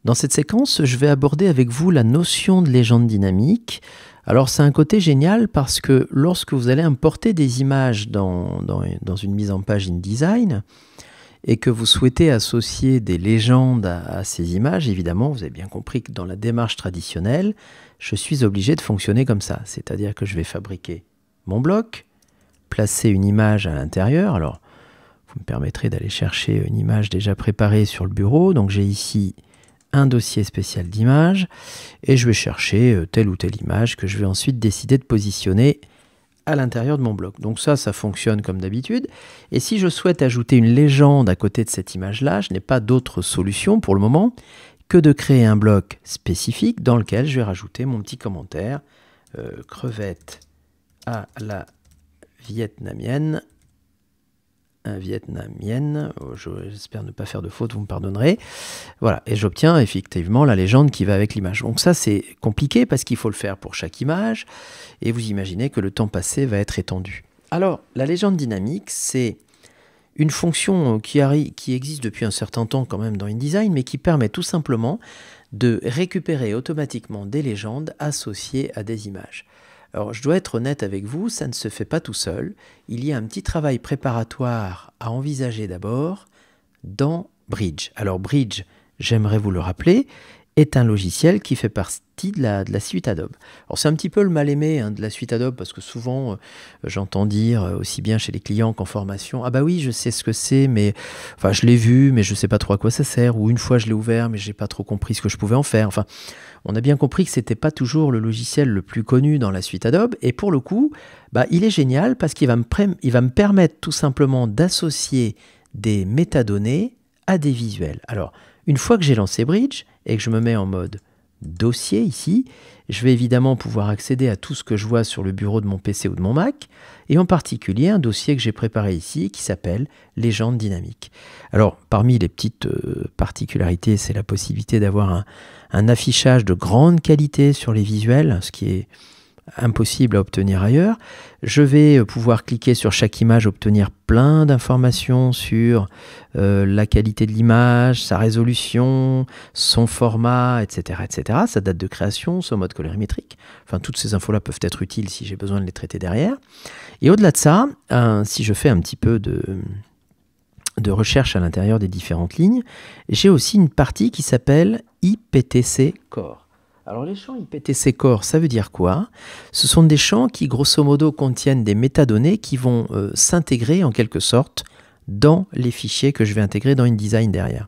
Dans cette séquence, je vais aborder avec vous la notion de légende dynamique. Alors c'est un côté génial parce que lorsque vous allez importer des images dans une mise en page InDesign et que vous souhaitez associer des légendes à ces images, évidemment, vous avez bien compris que dans la démarche traditionnelle, je suis obligé de fonctionner comme ça. C'est-à-dire que je vais fabriquer mon bloc, placer une image à l'intérieur. Alors, vous me permettrez d'aller chercher une image déjà préparée sur le bureau. Donc j'ai ici un dossier spécial d'images et je vais chercher telle ou telle image que je vais ensuite décider de positionner à l'intérieur de mon bloc. Donc ça fonctionne comme d'habitude. Et si je souhaite ajouter une légende à côté de cette image-là, je n'ai pas d'autre solution pour le moment que de créer un bloc spécifique dans lequel je vais rajouter mon petit commentaire crevette à la vietnamienne. J'espère ne pas faire de faute, vous me pardonnerez. Voilà, et j'obtiens effectivement la légende qui va avec l'image. Donc ça, c'est compliqué parce qu'il faut le faire pour chaque image, et vous imaginez que le temps passé va être étendu. Alors, la légende dynamique, c'est une fonction qui existe depuis un certain temps quand même dans InDesign, mais qui permet tout simplement de récupérer automatiquement des légendes associées à des images. Alors, je dois être honnête avec vous, ça ne se fait pas tout seul. Il y a un petit travail préparatoire à envisager d'abord dans Bridge. Alors, Bridge, j'aimerais vous le rappeler, est un logiciel qui fait partie de la suite Adobe. Alors, c'est un petit peu le mal-aimé de la suite Adobe, parce que souvent, j'entends dire, aussi bien chez les clients qu'en formation, « Ah bah oui, je sais ce que c'est, mais enfin, je l'ai vu, mais je ne sais pas trop à quoi ça sert. » Ou « Une fois, je l'ai ouvert, mais je n'ai pas trop compris ce que je pouvais en faire. » Enfin, on a bien compris que ce n'était pas toujours le logiciel le plus connu dans la suite Adobe. Et pour le coup, il est génial parce qu'il va me permettre tout simplement d'associer des métadonnées à des visuels. Alors, une fois que j'ai lancé Bridge et que je me mets en mode dossier ici, je vais évidemment pouvoir accéder à tout ce que je vois sur le bureau de mon PC ou de mon Mac, et en particulier un dossier que j'ai préparé ici qui s'appelle Légende dynamique. Alors, parmi les petites particularités, c'est la possibilité d'avoir un affichage de grande qualité sur les visuels, ce qui est impossible à obtenir ailleurs. Je vais pouvoir cliquer sur chaque image, obtenir plein d'informations sur la qualité de l'image, sa résolution, son format, etc., etc., sa date de création, son mode colorimétrique. Enfin, toutes ces infos-là peuvent être utiles si j'ai besoin de les traiter derrière. Et au-delà de ça, si je fais un petit peu de recherche à l'intérieur des différentes lignes, j'ai aussi une partie qui s'appelle IPTC Core. Alors les champs IPTC Core, ça veut dire quoi? Ce sont des champs qui grosso modo contiennent des métadonnées qui vont s'intégrer en quelque sorte dans les fichiers que je vais intégrer dans InDesign derrière.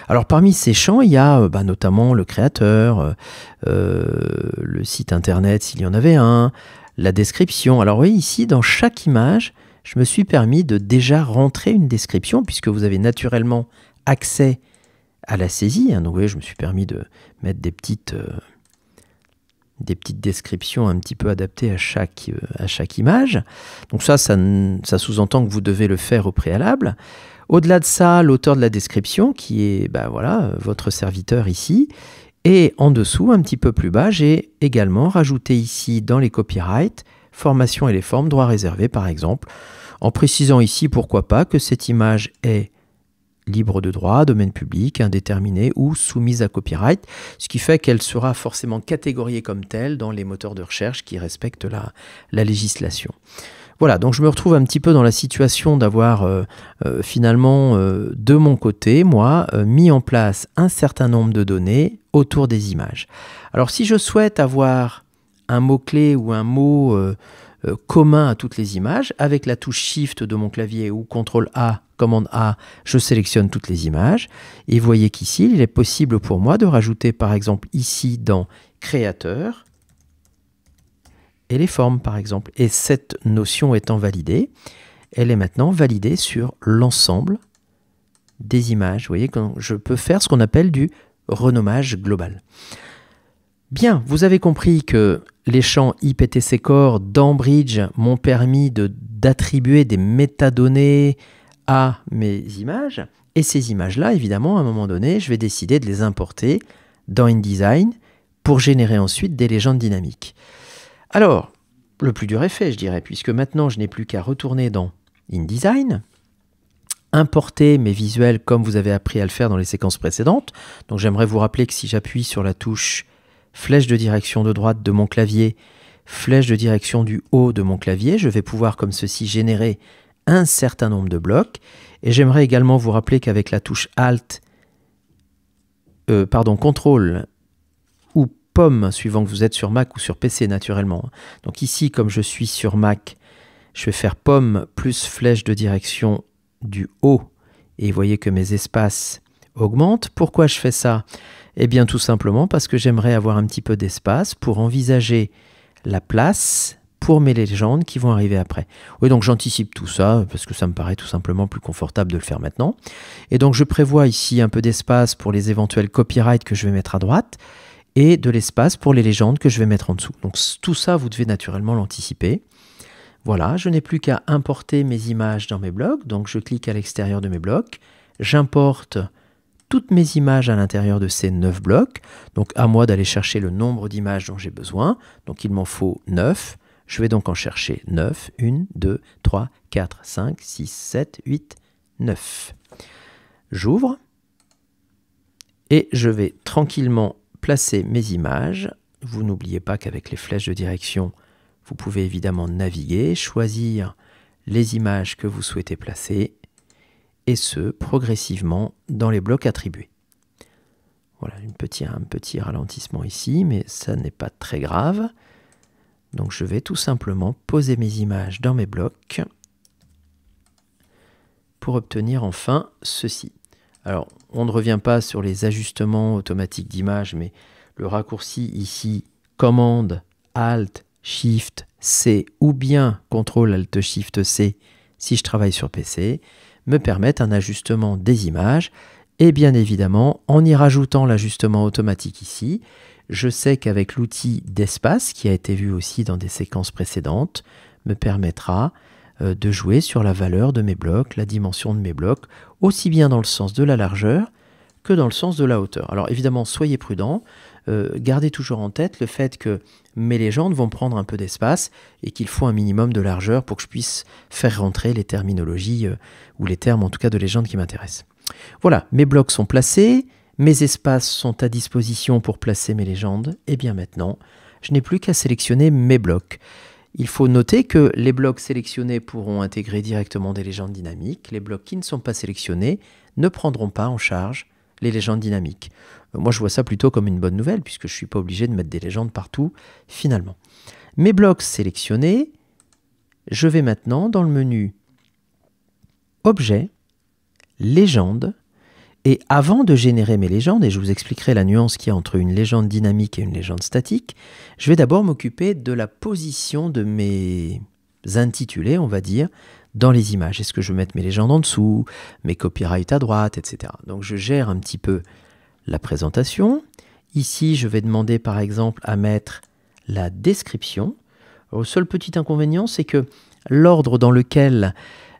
Alors parmi ces champs, il y a notamment le créateur, le site internet s'il y en avait un, la description. Alors oui, ici dans chaque image, je me suis permis de déjà rentrer une description puisque vous avez naturellement accès à la saisie. Donc vous voyez, je me suis permis de mettre des petites descriptions un petit peu adaptées à chaque image. Donc ça sous-entend que vous devez le faire au préalable. Au-delà de ça, l'auteur de la description qui est votre serviteur ici. Et en dessous, un petit peu plus bas, j'ai également rajouté ici dans les copyrights, formation et les formes, droits réservés par exemple, en précisant ici pourquoi pas que cette image est libre de droit, domaine public, indéterminé ou soumise à copyright, ce qui fait qu'elle sera forcément catégoriée comme telle dans les moteurs de recherche qui respectent la législation. Voilà, donc je me retrouve un petit peu dans la situation d'avoir finalement de mon côté, moi, mis en place un certain nombre de données autour des images. Alors si je souhaite avoir un mot-clé ou un mot commun à toutes les images, avec la touche Shift de mon clavier ou CTRL-A, commande A, je sélectionne toutes les images. Et vous voyez qu'ici, il est possible pour moi de rajouter par exemple ici dans Créateur et les formes par exemple. Et cette notion étant validée, elle est maintenant validée sur l'ensemble des images. Vous voyez, quand je peux faire ce qu'on appelle du renommage global. Bien, vous avez compris que les champs IPTC Core dans Bridge m'ont permis d'attribuer des métadonnées à mes images. Et ces images-là, évidemment, à un moment donné, je vais décider de les importer dans InDesign pour générer ensuite des légendes dynamiques. Alors, le plus dur est fait, je dirais, puisque maintenant, je n'ai plus qu'à retourner dans InDesign, importer mes visuels comme vous avez appris à le faire dans les séquences précédentes. Donc j'aimerais vous rappeler que si j'appuie sur la touche flèche de direction de droite de mon clavier, flèche de direction du haut de mon clavier, je vais pouvoir comme ceci générer un certain nombre de blocs. Et j'aimerais également vous rappeler qu'avec la touche Alt, CTRL ou Pomme, suivant que vous êtes sur Mac ou sur PC naturellement. Donc ici, comme je suis sur Mac, je vais faire Pomme plus flèche de direction du haut. Et vous voyez que mes espaces augmentent. Pourquoi je fais ça? Eh bien tout simplement parce que j'aimerais avoir un petit peu d'espace pour envisager la place pour mes légendes qui vont arriver après. Oui, donc j'anticipe tout ça parce que ça me paraît tout simplement plus confortable de le faire maintenant. Et donc je prévois ici un peu d'espace pour les éventuels copyrights que je vais mettre à droite et de l'espace pour les légendes que je vais mettre en dessous. Donc tout ça, vous devez naturellement l'anticiper. Voilà, je n'ai plus qu'à importer mes images dans mes blocs. Donc je clique à l'extérieur de mes blocs, j'importe toutes mes images à l'intérieur de ces 9 blocs. Donc à moi d'aller chercher le nombre d'images dont j'ai besoin. Donc il m'en faut 9. Je vais donc en chercher 9. 1, 2, 3, 4, 5, 6, 7, 8, 9. J'ouvre et je vais tranquillement placer mes images. Vous n'oubliez pas qu'avec les flèches de direction, vous pouvez évidemment naviguer, choisir les images que vous souhaitez placer, et ce, progressivement dans les blocs attribués. Voilà, un petit ralentissement ici, mais ça n'est pas très grave. Donc je vais tout simplement poser mes images dans mes blocs pour obtenir enfin ceci. Alors, on ne revient pas sur les ajustements automatiques d'images, mais le raccourci ici, commande, Alt, Shift, C ou bien CTRL, Alt, Shift, C si je travaille sur PC, me permettent un ajustement des images. Et bien évidemment, en y rajoutant l'ajustement automatique ici, je sais qu'avec l'outil d'espace, qui a été vu aussi dans des séquences précédentes, me permettra de jouer sur la valeur de mes blocs, la dimension de mes blocs, aussi bien dans le sens de la largeur que dans le sens de la hauteur. Alors évidemment, soyez prudents, gardez toujours en tête le fait que mes légendes vont prendre un peu d'espace et qu'il faut un minimum de largeur pour que je puisse faire rentrer les terminologies ou les termes en tout cas de légendes qui m'intéressent. Voilà, mes blocs sont placés, mes espaces sont à disposition pour placer mes légendes, et bien maintenant, je n'ai plus qu'à sélectionner mes blocs. Il faut noter que les blocs sélectionnés pourront intégrer directement des légendes dynamiques. Les blocs qui ne sont pas sélectionnés ne prendront pas en charge les légendes dynamiques. Moi, je vois ça plutôt comme une bonne nouvelle, puisque je ne suis pas obligé de mettre des légendes partout, finalement. Mes blocs sélectionnés, je vais maintenant dans le menu Objet, Légendes, et avant de générer mes légendes, et je vous expliquerai la nuance qu'il y a entre une légende dynamique et une légende statique, je vais d'abord m'occuper de la position de mes intitulés, on va dire, dans les images. Est-ce que je veux mettre mes légendes en dessous, mes copyrights à droite, etc. Donc je gère un petit peu la présentation. Ici, je vais demander par exemple à mettre la description. Alors, le seul petit inconvénient, c'est que l'ordre dans lequel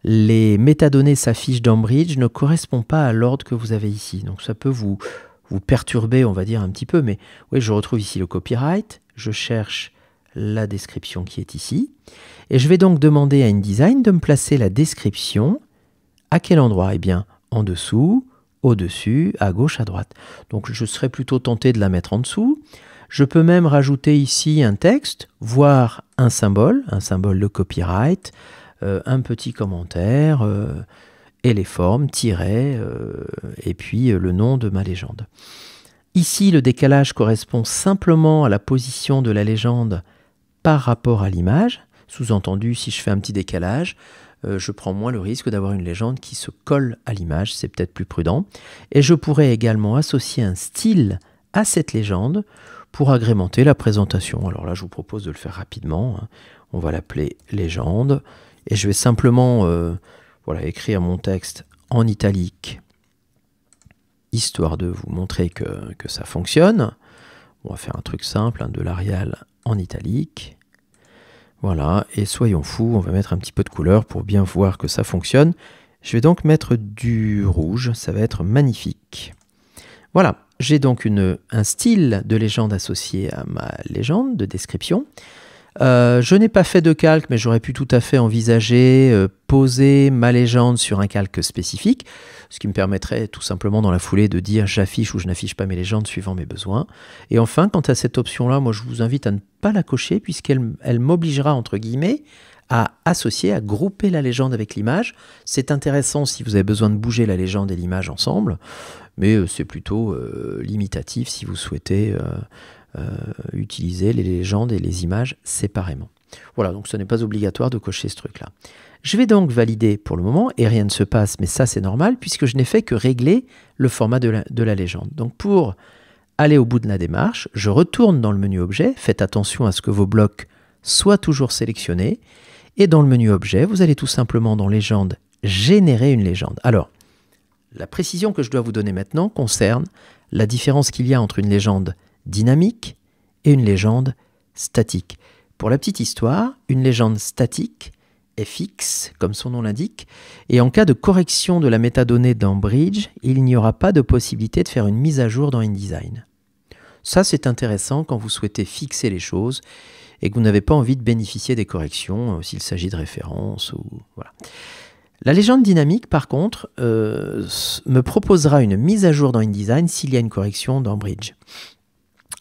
les métadonnées s'affichent dans Bridge ne correspond pas à l'ordre que vous avez ici. Donc ça peut vous perturber, on va dire, un petit peu. Mais oui, je retrouve ici le copyright. Je cherche la description qui est ici. Et je vais donc demander à InDesign de me placer la description à quel endroit? Eh bien, en dessous, au-dessus, à gauche, à droite. Donc je serais plutôt tenté de la mettre en dessous. Je peux même rajouter ici un texte, voire un symbole de copyright, un petit commentaire, et les formes, tiret, et puis le nom de ma légende. Ici, le décalage correspond simplement à la position de la légende par rapport à l'image. Sous-entendu, si je fais un petit décalage, je prends moins le risque d'avoir une légende qui se colle à l'image, c'est peut-être plus prudent. Et je pourrais également associer un style à cette légende pour agrémenter la présentation. Alors là, je vous propose de le faire rapidement. On va l'appeler légende. Et je vais simplement voilà, écrire mon texte en italique, histoire de vous montrer que ça fonctionne. On va faire un truc simple, de l'Arial en italique. Voilà, et soyons fous, on va mettre un petit peu de couleur pour bien voir que ça fonctionne. Je vais donc mettre du rouge, ça va être magnifique. Voilà, j'ai donc un style de légende associé à ma légende de description. Je n'ai pas fait de calque, mais j'aurais pu tout à fait envisager poser ma légende sur un calque spécifique, ce qui me permettrait tout simplement dans la foulée de dire j'affiche ou je n'affiche pas mes légendes suivant mes besoins. Et enfin, quant à cette option-là, moi je vous invite à ne pas la cocher puisqu'elle m'obligera, entre guillemets, à associer, à grouper la légende avec l'image. C'est intéressant si vous avez besoin de bouger la légende et l'image ensemble, mais c'est plutôt limitatif si vous souhaitez utiliser les légendes et les images séparément. Voilà, donc ce n'est pas obligatoire de cocher ce truc-là. Je vais donc valider pour le moment, et rien ne se passe, mais ça c'est normal, puisque je n'ai fait que régler le format de la légende. Donc pour aller au bout de la démarche, je retourne dans le menu Objet, faites attention à ce que vos blocs soient toujours sélectionnés, et dans le menu Objet, vous allez tout simplement dans Légende, générer une légende. Alors, la précision que je dois vous donner maintenant concerne la différence qu'il y a entre une légende dynamique et une légende statique. Pour la petite histoire, une légende statique est fixe, comme son nom l'indique, et en cas de correction de la métadonnée dans Bridge, il n'y aura pas de possibilité de faire une mise à jour dans InDesign. Ça, c'est intéressant quand vous souhaitez fixer les choses et que vous n'avez pas envie de bénéficier des corrections s'il s'agit de références ou voilà. La légende dynamique, par contre, me proposera une mise à jour dans InDesign s'il y a une correction dans Bridge.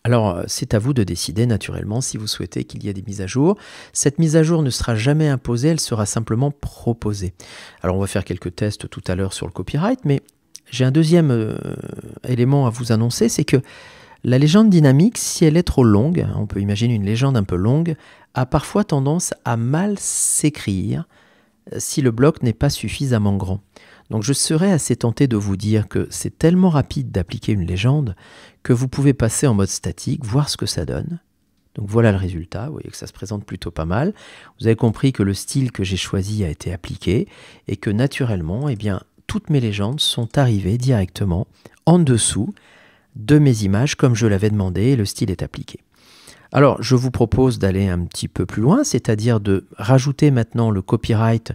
Alors, c'est à vous de décider naturellement si vous souhaitez qu'il y ait des mises à jour. Cette mise à jour ne sera jamais imposée, elle sera simplement proposée. Alors, on va faire quelques tests tout à l'heure sur le copyright, mais j'ai un deuxième élément à vous annoncer, c'est que la légende dynamique, si elle est trop longue, on peut imaginer une légende un peu longue, a parfois tendance à mal s'écrire si le bloc n'est pas suffisamment grand. Donc je serais assez tenté de vous dire que c'est tellement rapide d'appliquer une légende que vous pouvez passer en mode statique, voir ce que ça donne. Donc voilà le résultat, vous voyez que ça se présente plutôt pas mal. Vous avez compris que le style que j'ai choisi a été appliqué et que naturellement, eh bien, toutes mes légendes sont arrivées directement en dessous de mes images comme je l'avais demandé et le style est appliqué. Alors, je vous propose d'aller un petit peu plus loin, c'est-à-dire de rajouter maintenant le copyright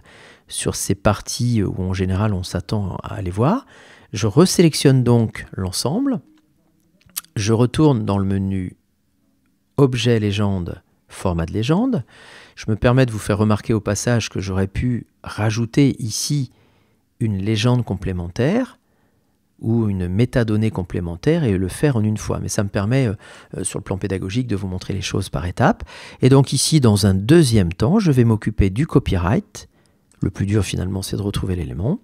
sur ces parties où en général on s'attend à aller voir. Je resélectionne donc l'ensemble, je retourne dans le menu Objet légende, format de légende. Je me permets de vous faire remarquer au passage que j'aurais pu rajouter ici une légende complémentaire ou une métadonnée complémentaire et le faire en une fois. Mais ça me permet, sur le plan pédagogique, de vous montrer les choses par étapes. Et donc ici, dans un deuxième temps, je vais m'occuper du copyright. Le plus dur, finalement, c'est de retrouver l'élément.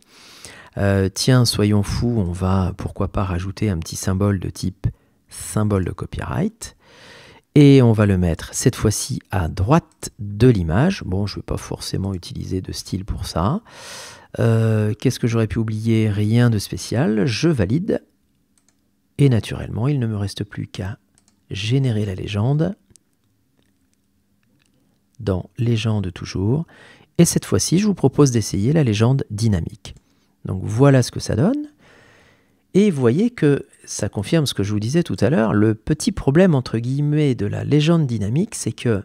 Tiens, soyons fous, on va, pourquoi pas, rajouter un petit symbole de type symbole de copyright. Et on va le mettre, cette fois-ci, à droite de l'image. Bon, je ne vais pas forcément utiliser de style pour ça. Qu'est-ce que j'aurais pu oublier? Rien de spécial. Je valide. Et naturellement, il ne me reste plus qu'à générer la légende dans légende toujours. Et cette fois-ci, je vous propose d'essayer la légende dynamique. Donc voilà ce que ça donne. Et vous voyez que ça confirme ce que je vous disais tout à l'heure. Le petit problème, entre guillemets, de la légende dynamique, c'est que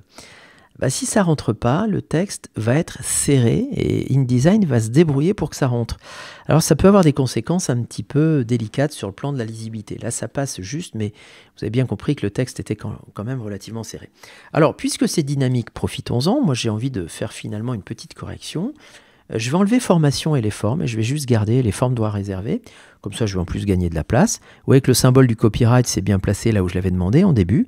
si ça ne rentre pas, le texte va être serré et InDesign va se débrouiller pour que ça rentre. Alors ça peut avoir des conséquences un petit peu délicates sur le plan de la lisibilité. Là ça passe juste, mais vous avez bien compris que le texte était quand même relativement serré. Alors puisque c'est dynamique, profitons-en. Moi j'ai envie de faire finalement une petite correction. Je vais enlever formation et les formes et je vais juste garder les formes droit réservé. Comme ça je vais en plus gagner de la place. Vous voyez que le symbole du copyright s'est bien placé là où je l'avais demandé en début.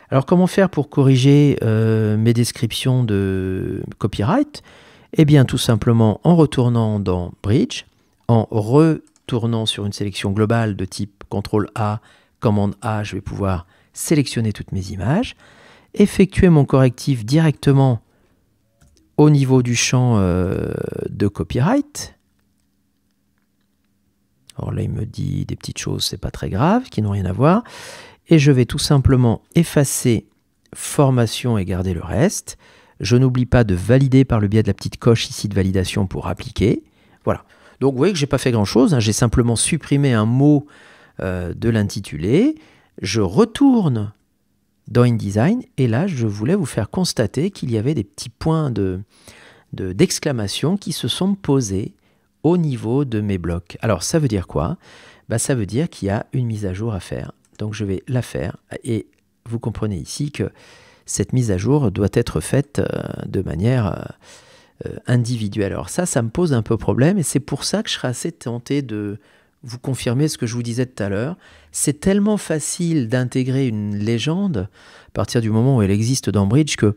Alors comment faire pour corriger mes descriptions de copyright? Eh bien tout simplement en retournant dans Bridge, en retournant sur une sélection globale de type CTRL-A, commande A, je vais pouvoir sélectionner toutes mes images, effectuer mon correctif directement au niveau du champ de copyright. Alors là il me dit des petites choses, c'est pas très grave, qui n'ont rien à voir. Et je vais tout simplement effacer formation et garder le reste. Je n'oublie pas de valider par le biais de la petite coche ici de validation pour appliquer. Voilà. Donc vous voyez que je n'ai pas fait grand-chose, hein. J'ai simplement supprimé un mot de l'intitulé. Je retourne dans InDesign et là je voulais vous faire constater qu'il y avait des petits points d'exclamation qui se sont posés au niveau de mes blocs. Alors ça veut dire quoi? Ça veut dire qu'il y a une mise à jour à faire. Donc je vais la faire et vous comprenez ici que cette mise à jour doit être faite de manière individuelle. Alors ça me pose un peu problème et c'est pour ça que je serais assez tenté de vous confirmer ce que je vous disais tout à l'heure. C'est tellement facile d'intégrer une légende à partir du moment où elle existe dans Bridge que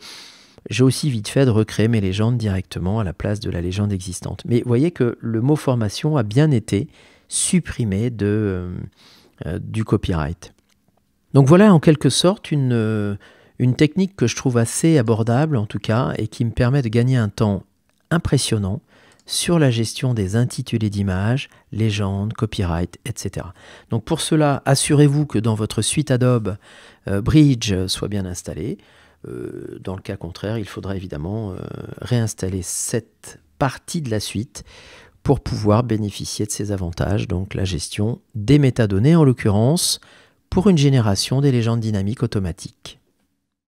j'ai aussi vite fait de recréer mes légendes directement à la place de la légende existante. Mais vous voyez que le mot formation a bien été supprimé du copyright. Donc voilà en quelque sorte une technique que je trouve assez abordable en tout cas et qui me permet de gagner un temps impressionnant sur la gestion des intitulés d'images, légendes, copyright, etc. Donc pour cela, assurez-vous que dans votre suite Adobe, Bridge soit bien installé. Dans le cas contraire, il faudra évidemment réinstaller cette partie de la suite pour pouvoir bénéficier de ces avantages, donc la gestion des métadonnées en l'occurrence, pour une génération des légendes dynamiques automatiques.